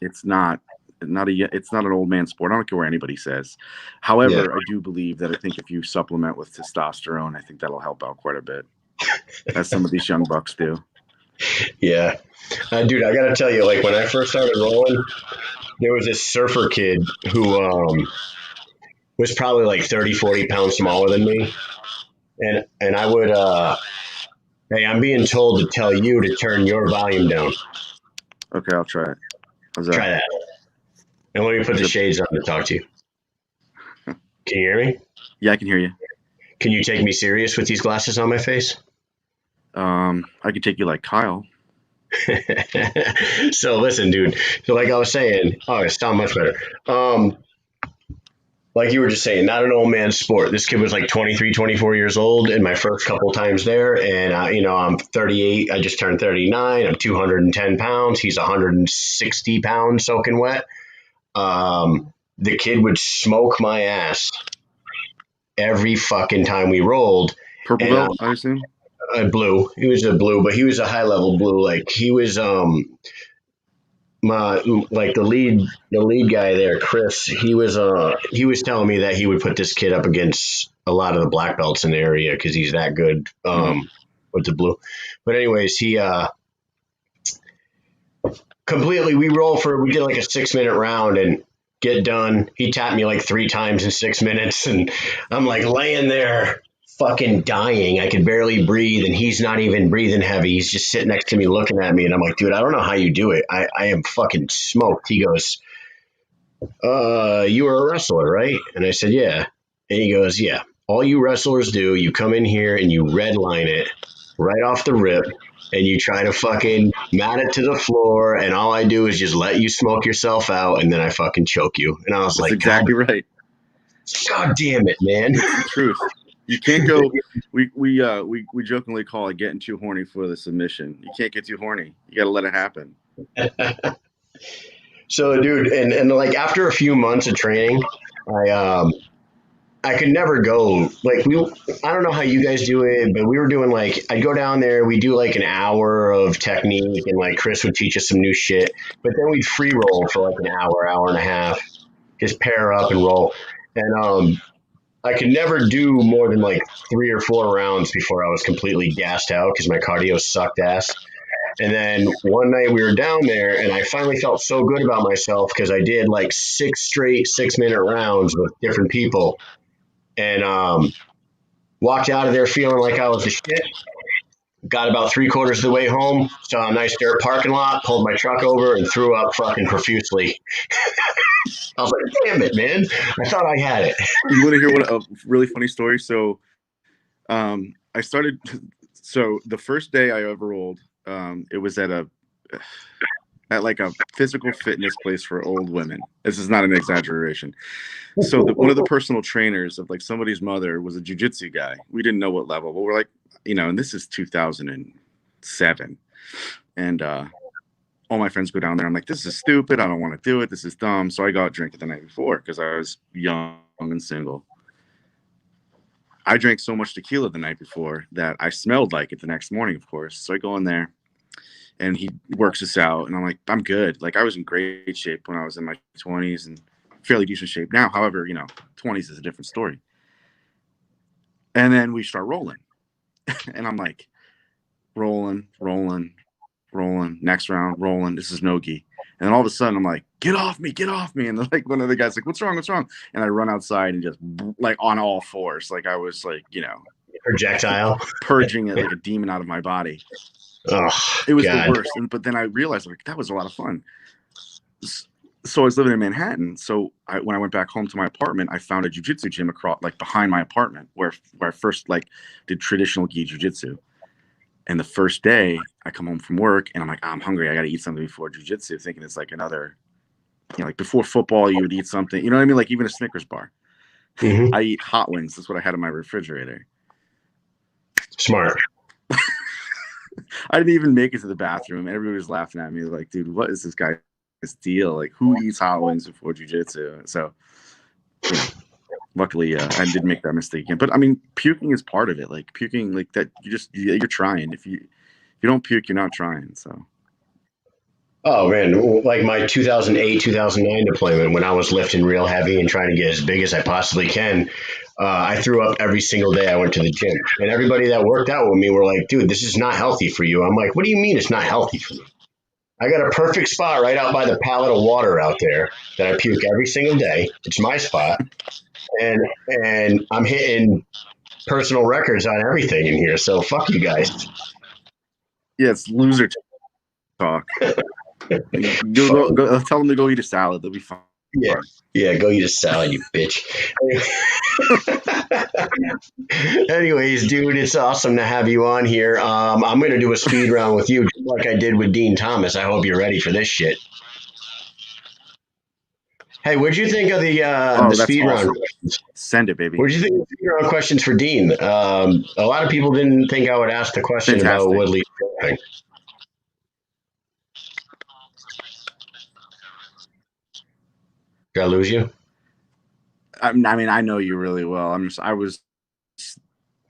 it's not an old man sport. I don't care what anybody says. However, yeah. I do believe that I think if you supplement with testosterone, I think that'll help out quite a bit, as some of these young bucks do. Yeah. Dude, I got to tell you, like, when I first started rolling, there was this surfer kid who was probably like 30, 40 pounds smaller than me. And I would, hey, I'm being told to tell you to turn your volume down. Okay, I'll try it. Try that. And let me put the shades on to talk to you. Can you hear me? Yeah, I can hear you. Can you take me serious with these glasses on my face? I could take you like Kyle. So listen, dude. So like I was saying, it sounds much better. Like you were just saying, not an old man sport. This kid was like 23, 24 years old in my first couple times there. And, I'm 38. I just turned 39. I'm 210 pounds. He's 160 pounds soaking wet. The kid would smoke my ass every fucking time we rolled. Purple belt, I assume? Blue. He was a blue, but he was a high level blue. Like he was, the lead guy there, Chris, he was telling me that he would put this kid up against a lot of the black belts in the area because he's that good with the blue. But anyways, he completely we did like a 6-minute round and get done. He tapped me like 3 times in 6 minutes, and I'm like laying there fucking dying. I could barely breathe, and he's not even breathing heavy. He's just sitting next to me looking at me, and I'm like, dude, I don't know how you do it. I am fucking smoked. He goes, you were a wrestler, right? And I said, yeah. And he goes, yeah. All you wrestlers do, you come in here and you redline it right off the rip, and you try to fucking mat it to the floor, and all I do is just let you smoke yourself out, and then I fucking choke you. And I was That's like, exactly right. God damn it, man. That's the truth. You can't go. We jokingly call it getting too horny for the submission. You can't get too horny. You got to let it happen. So, dude, and like after a few months of training, I could never go. Like I don't know how you guys do it, but we were doing like I'd go down there. We do like an hour of technique, and like Chris would teach us some new shit. But then we'd free roll for like an hour and a half, just pair up and roll. And I could never do more than like 3 or 4 rounds before I was completely gassed out because my cardio sucked ass. And then one night we were down there, and I finally felt so good about myself because I did like 6 straight 6-minute rounds with different people, and walked out of there feeling like I was the shit. Got about 3/4 of the way home, saw a nice dirt parking lot, pulled my truck over, and threw up fucking profusely. I was like, damn it, man. I thought I had it. You want to hear a really funny story? So I started, so the first day I ever rolled, it was at at like a physical fitness place for old women. This is not an exaggeration. So one of the personal trainers of like somebody's mother was a jiu-jitsu guy. We didn't know what level, but we're like, and this is 2007. And all my friends go down there. I'm like, this is stupid. I don't want to do it. This is dumb. So I go out drinking the night before because I was young and single. I drank so much tequila the night before that I smelled like it the next morning, of course. So I go in there and he works us out. And I'm like, I'm good. Like I was in great shape when I was in my 20s and fairly decent shape now. However, 20s is a different story. And then we start rolling. And I'm like, rolling. Next round, rolling. This is no-gi. And then all of a sudden, I'm like, get off me. And then, like, one of the guys like, what's wrong? And I run outside and just, like, on all fours. Like, I was, like, projectile. Purging it like a demon out of my body. Oh, it was God. the worst. But then I realized, like, that was a lot of fun. So I was living in Manhattan. So when I went back home to my apartment, I found a jiu-jitsu gym behind my apartment where I first, like, did traditional gi jiu-jitsu. And the first day I come home from work and I'm like, I'm hungry. I got to eat something before jiu-jitsu, thinking it's like another, like before football, you would eat something, you know what I mean? Like even a Snickers bar. Mm-hmm. I eat hot wings. That's what I had in my refrigerator. Smart. I didn't even make it to the bathroom. Everybody was laughing at me like, dude, what is this guy's deal? Like who eats hot wings before jiu-jitsu? So, luckily, I didn't make that mistake again. But I mean, puking is part of it. Like puking, like that, you're trying. If you don't puke, you're not trying. So. Oh man, like my 2008, 2009 deployment when I was lifting real heavy and trying to get as big as I possibly can, I threw up every single day I went to the gym. And everybody that worked out with me were like, dude, this is not healthy for you. I'm like, what do you mean it's not healthy for me? I got a perfect spot right out by the pallet of water out there that I puke every single day. It's my spot. And I'm hitting personal records on everything in here. So fuck you guys. Yeah, it's loser talk. Go, tell them to go eat a salad. They'll be fine. Yeah, go eat a salad, you bitch. Anyways, dude, it's awesome to have you on here. I'm going to do a speed round with you, just like I did with Dean Thomas. I hope you're ready for this shit. Hey, what'd you think of the speed round questions? Send it, baby. What'd you think of the speed round questions for Dean? A lot of people didn't think I would ask the question about Woodley's thing. Did I lose you? I mean, I know you really well. I was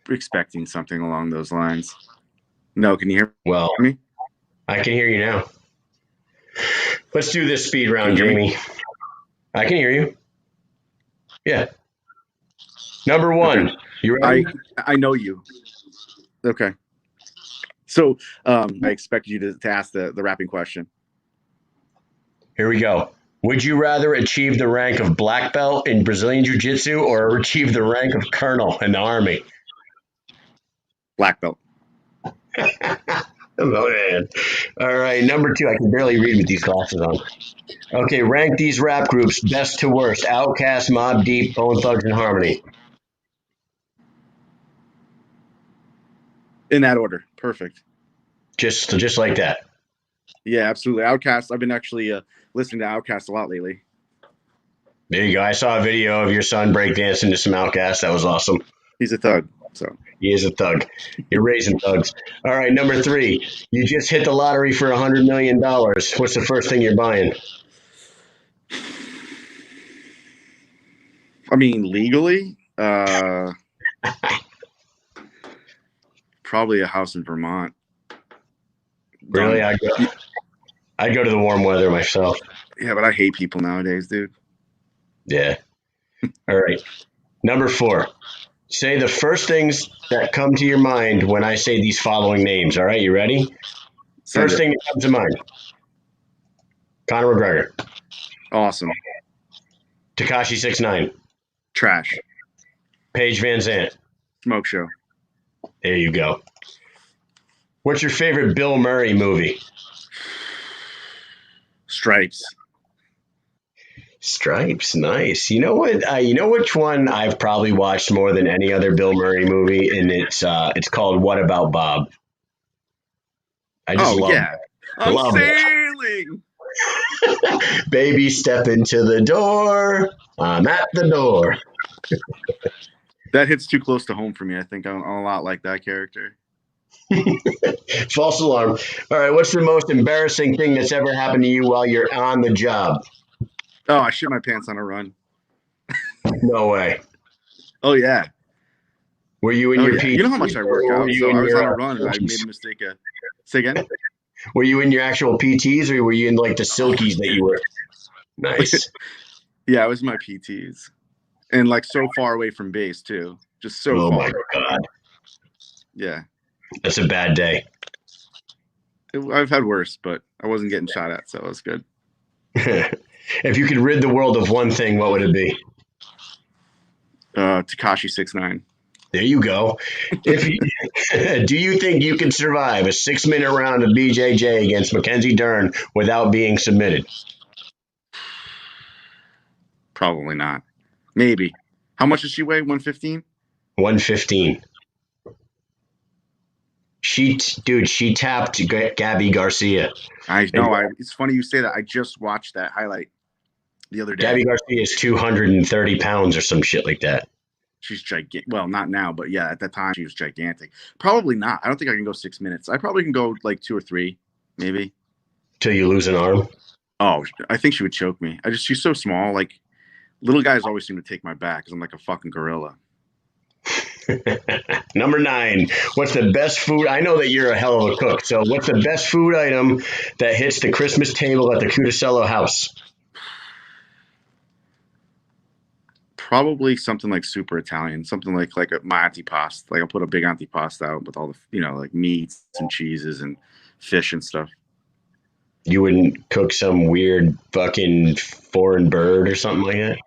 expecting something along those lines. No, can you hear me? I can hear you now. Let's do this speed round, Jamie. I can hear you. Yeah. Number one. Okay. You ready? I know you. Okay. So I expect you to ask the wrapping question. Here we go. Would you rather achieve the rank of black belt in Brazilian Jiu-Jitsu or achieve the rank of colonel in the Army? Black belt. Oh, man. All right. Number two. I can barely read with these glasses on. Okay. Rank these rap groups best to worst. Outkast, Mobb Deep, Bone Thugs, and Harmony. In that order. Perfect. Just like that. Yeah, absolutely. Outkast. I've been actually listening to Outkast a lot lately. There you go. I saw a video of your son breakdancing to some Outkast. That was awesome. He's a thug. So he is a thug. You're raising thugs. All right, number three. You just hit the lottery for $100 million. What's the first thing you're buying? I mean, legally, probably a house in Vermont. Really? I'd go to the warm weather myself. Yeah, but I hate people nowadays, dude. Yeah. All right. Number four. Say the first things that come to your mind when I say these following names. All right, you ready? First thing that comes to mind. Conor McGregor. Awesome. Tekashi 6ix9ine. Trash. Paige Van Zandt. Smoke show. There you go. What's your favorite Bill Murray movie? Stripes. Stripes, nice. You know what? You know which one I've probably watched more than any other Bill Murray movie, and it's called What About Bob? I just love it. I'm sailing. Baby, step into the door. I'm at the door. That hits too close to home for me. I think I'm a lot like that character. False alarm. All right, what's the most embarrassing thing that's ever happened to you while you're on the job? Oh, I shit my pants on a run. No way. Oh yeah. Were you in Oh your yeah. PT? You know how much I work or were out. you So in I was your, on a run and I made a mistake. Say again. Were you in your actual PTs or were you in like the silkies that you were? Nice. Yeah, I was in my PTs. And like so far away from base too. Just so Oh far. my God. Yeah. That's a bad day. I've had worse, but I wasn't getting shot at, so it was good. If you could rid the world of one thing, what would it be? Tekashi 6ix9ine. There you go. Do you think you can survive a 6-minute round of BJJ against Mackenzie Dern without being submitted? Probably not. Maybe. How much does she weigh? 115? 115. She tapped Gabby Garcia. I know. It's funny you say that. I just watched that highlight the other day. Gabby Garcia is 230 pounds or some shit like that. She's gigantic. Well, not now, but yeah, at that time she was gigantic. Probably not. I don't think I can go 6 minutes. I probably can go like 2 or 3, maybe. Till you lose an arm? Oh, I think she would choke me. She's so small. Like little guys always seem to take my back because I'm like a fucking gorilla. Number 9. What's the best food? I know that you're a hell of a cook. So what's the best food item that hits the Christmas table at the Cuticello house? Probably something like super Italian, something like my antipasta. Like I'll put a big antipasta out with all the like meats and cheeses and fish and stuff. You wouldn't cook some weird fucking foreign bird or something like that?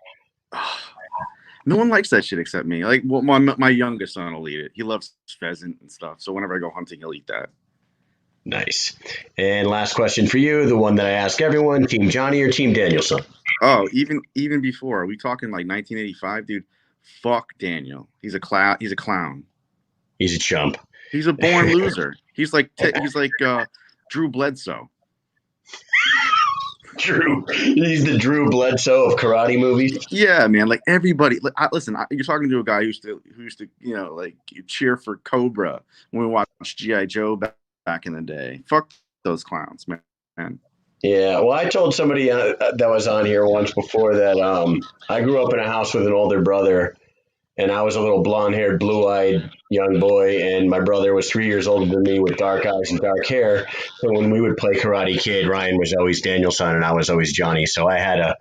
No one likes that shit except me. Like, well, my youngest son will eat it. He loves pheasant and stuff. So whenever I go hunting, he'll eat that. Nice. And last question for you, the one that I ask everyone: Team Johnny or Team Danielson? Oh, even before, are we talking like 1985, dude? Fuck Daniel. He's a clown. He's a clown. He's a chump. He's a born loser. He's like Drew Bledsoe. He's the Drew Bledsoe of karate movies. Yeah, man. Like everybody. Listen, you're talking to a guy who used to like cheer for Cobra when we watched GI Joe back in the day. Fuck those clowns, man. Yeah, well, I told somebody that was on here once before that I grew up in a house with an older brother, and I was a little blonde-haired, blue-eyed young boy, and my brother was 3 years older than me with dark eyes and dark hair. So when we would play Karate Kid, Ryan was always Danielson, and I was always Johnny. So I had a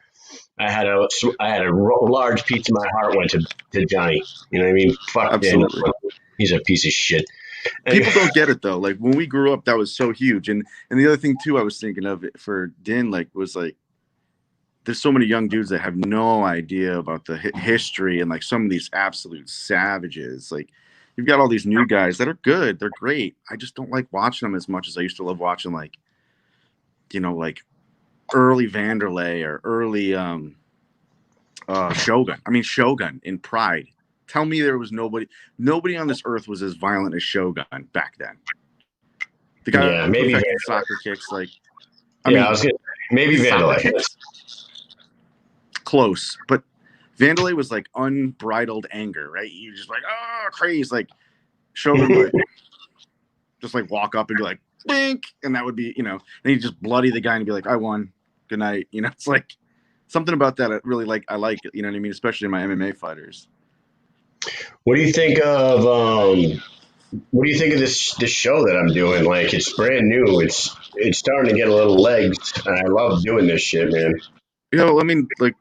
large piece of my heart went to Johnny. You know what I mean? Fuck Absolutely. Danielson. He's a piece of shit. People don't get it though. Like when we grew up, that was so huge. And the other thing too, I was thinking of it for Din, was there's so many young dudes that have no idea about the history and like some of these absolute savages. Like you've got all these new guys that are good, they're great. I just don't like watching them as much as I used to love watching like early Vanderlei or early Shogun. I mean Shogun in Pride. Tell me there was nobody on this earth was as violent as Shogun back then. The guy maybe perfected soccer kicks. Like, I was gonna maybe Vanderlei. Close, but Vanderlei was like unbridled anger, right? You just like crazy. Like Shogun would just like walk up and be like bink, and that would be then you just bloody the guy and be like, I won, good night. It's like something about that. I really like. I like it. You know what I mean? Especially in my MMA fighters. What do you think of this show that I'm doing? Like it's brand new. It's starting to get a little legs, and I love doing this shit, man. I mean, like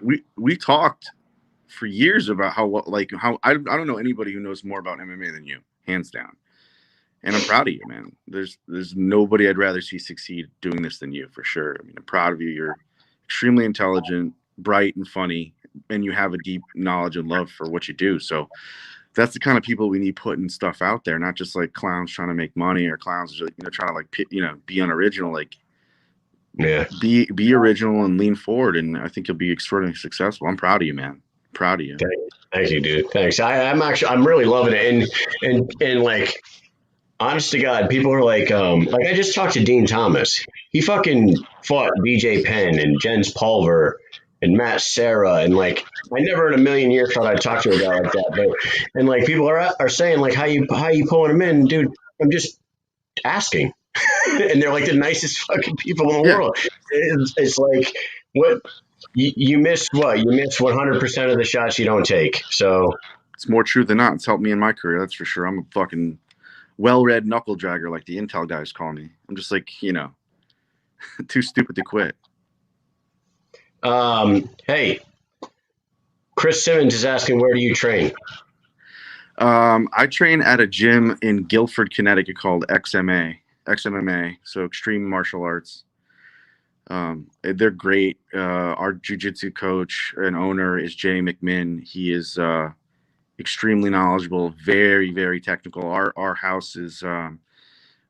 we talked for years about how I don't know anybody who knows more about MMA than you, hands down. And I'm proud of you, man. There's nobody I'd rather see succeed doing this than you, for sure. I mean, I'm proud of you. You're extremely intelligent, bright, and funny, and you have a deep knowledge and love for what you do. So that's the kind of people we need putting stuff out there, not just like clowns trying to make money or clowns trying to like be unoriginal. Like, yeah, be original and lean forward, and I think you'll be extraordinarily successful. I'm proud of you, man. Proud of you. Thank you, dude. Thanks. I'm really loving it, and like honest to God, people are like I just talked to Dean Thomas. He fucking fought BJ Penn and Jens Pulver and Matt Serra, and like I never in a million years thought I'd talk to a guy like that. But and like people are saying like how you pulling him in, dude? I'm just asking, and they're like the nicest fucking people in the world. It's like what you miss what you miss 100% of the shots you don't take. So it's more true than not. It's helped me in my career, that's for sure. I'm a fucking well-read knuckle dragger, like the Intel guys call me. I'm just like, too stupid to quit. Hey, Chris Simmons is asking, where do you train? I train at a gym in Guilford, Connecticut called XMMA, so Extreme Martial Arts. They're great. Our jiu-jitsu coach and owner is Jay Mish'n. He is extremely knowledgeable, very, very technical. Our house is Vitor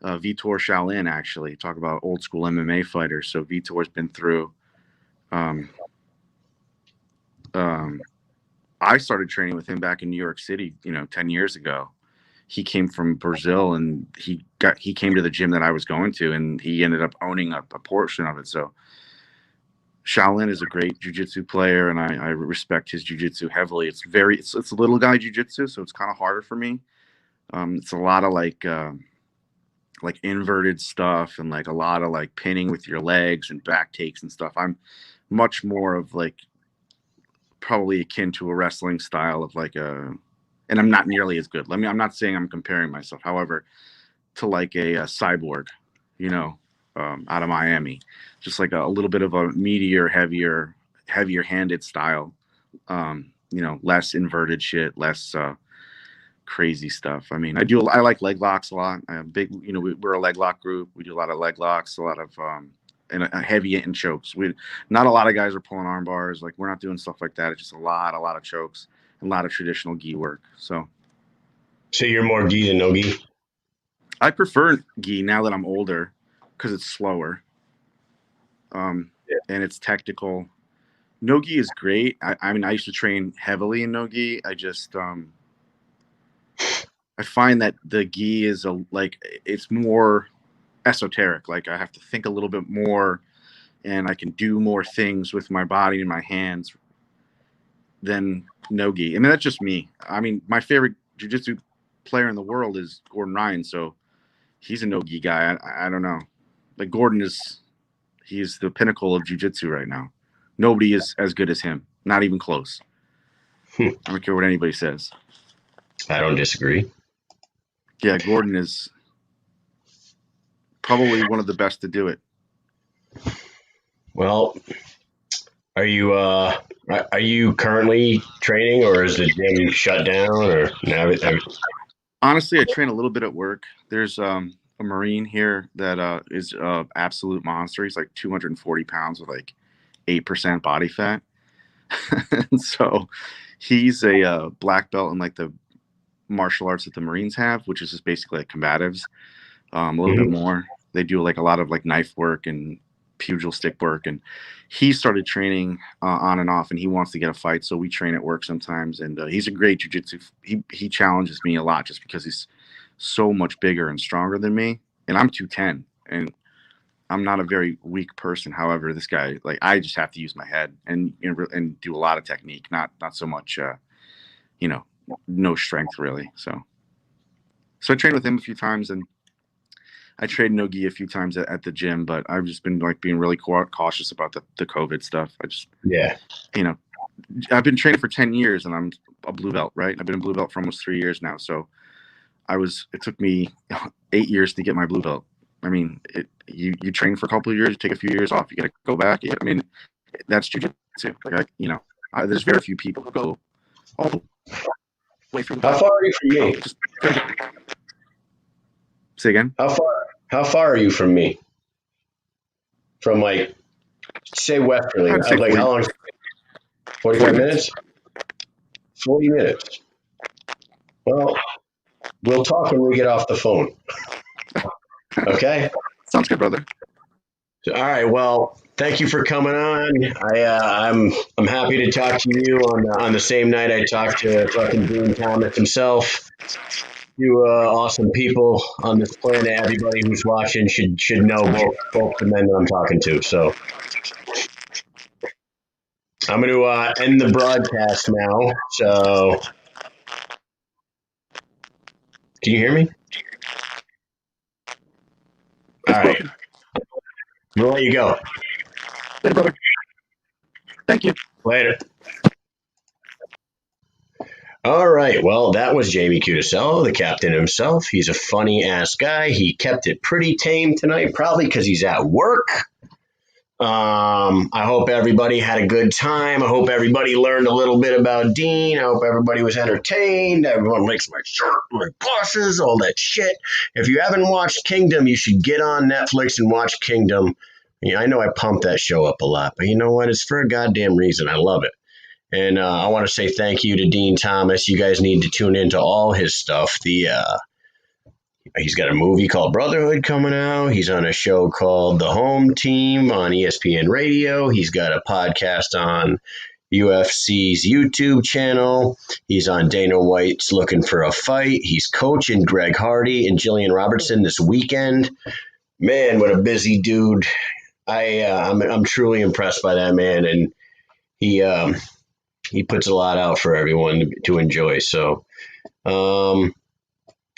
Shaolin, actually. Talk about old school MMA fighters. So Vitor's been through. I started training with him back in New York City, 10 years ago. He came from Brazil, and he came to the gym that I was going to, and he ended up owning a portion of it. So Shaolin is a great jiu-jitsu player, and I respect his jiu-jitsu heavily. It's a little guy jiu-jitsu, so it's kind of harder for me. It's a lot of like inverted stuff, and like a lot of like pinning with your legs and back takes and stuff. I'm much more of like probably akin to a wrestling style of and I'm not nearly as good. I'm not saying I'm comparing myself, however, to like a Cyborg, out of Miami, just like a little bit of a meatier, heavier handed style, less inverted shit, less crazy stuff. I mean, I like leg locks a lot. I'm big, we're a leg lock group. We do a lot of leg locks, a lot of, and a heavy in chokes. Not a lot of guys are pulling arm bars. Like, we're not doing stuff like that. It's just a lot of chokes and a lot of traditional gi work. So you're more gi than no gi? I prefer gi now that I'm older because it's slower. And it's technical. No gi is great. I mean, I used to train heavily in no gi. I just, I find that the gi is it's more esoteric. Like, I have to think a little bit more, and I can do more things with my body and my hands than no gi. I mean, that's just me. I mean, my favorite jiu-jitsu player in the world is Gordon Ryan, so he's a no gi guy. I don't know. Like, Gordon he's the pinnacle of jiu-jitsu right now. Nobody is as good as him. Not even close. I don't care what anybody says. I don't disagree. Yeah, Gordon is probably one of the best to do it. Well, are you currently training, or is the gym shut down, or no? Honestly, I train a little bit at work. There's a Marine here that is an absolute monster. He's like 240 pounds with like 8% body fat. And so he's a black belt in like the martial arts that the Marines have, which is just basically like combatives, a little bit more. They do like a lot of like knife work and pugil stick work, and he started training on and off, and he wants to get a fight, so we train at work sometimes. And he's a great jiu-jitsu. He challenges me a lot just because he's so much bigger and stronger than me, and I'm 210, and I'm not a very weak person. However, this guy, like, I just have to use my head and do a lot of technique, not so much no strength really. So I trained with him a few times, and I trained no gi a few times at the gym, but I've just been like being really cautious about the COVID stuff. I've been training for 10 years, and I'm a blue belt, right? I've been a blue belt for almost 3 years now. So it took me 8 years to get my blue belt. I mean, you train for a couple of years, you take a few years off, you got to go back. I mean, that's jiu-jitsu. Like, there's very few people who go all the way through. How far are you from me? Say again? How far are you from me? From like, say Westerly. I'd say like, how long? 45 minutes? 40 minutes. Well, we'll talk when we get off the phone. Okay? Sounds good, brother. All right. Well, thank you for coming on. I'm happy to talk to you on the same night I talked to fucking Dean Thomas himself. You awesome people on this planet. Everybody who's watching should know both the men that I'm talking to. So I'm going to end the broadcast now. So can you hear me? All right. We'll let you go. Later, brother. Thank you. Later. All right. Well, that was Jamie Cuticello, the captain himself. He's a funny ass guy. He kept it pretty tame tonight, probably because he's at work. I hope everybody had a good time. I hope everybody learned a little bit about Dean. I hope everybody was entertained. Everyone likes my shirt, my plushes, all that shit. If you haven't watched Kingdom, you should get on Netflix and watch Kingdom. Yeah, I know I pump that show up a lot, but you know what? It's for a goddamn reason. I love it. And I want to say thank you to Dean Thomas. You guys need to tune into all his stuff. He's got a movie called Brotherhood coming out. He's on a show called The Home Team on ESPN Radio. He's got a podcast on UFC's YouTube channel. He's on Dana White's Looking for a Fight. He's coaching Greg Hardy and Jillian Robertson this weekend. Man, what a busy dude. I'm truly impressed by that man, and he puts a lot out for everyone to enjoy. So, going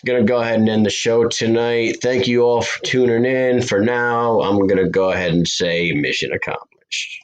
to go ahead and end the show tonight. Thank you all for tuning in. For now, I'm going to go ahead and say mission accomplished.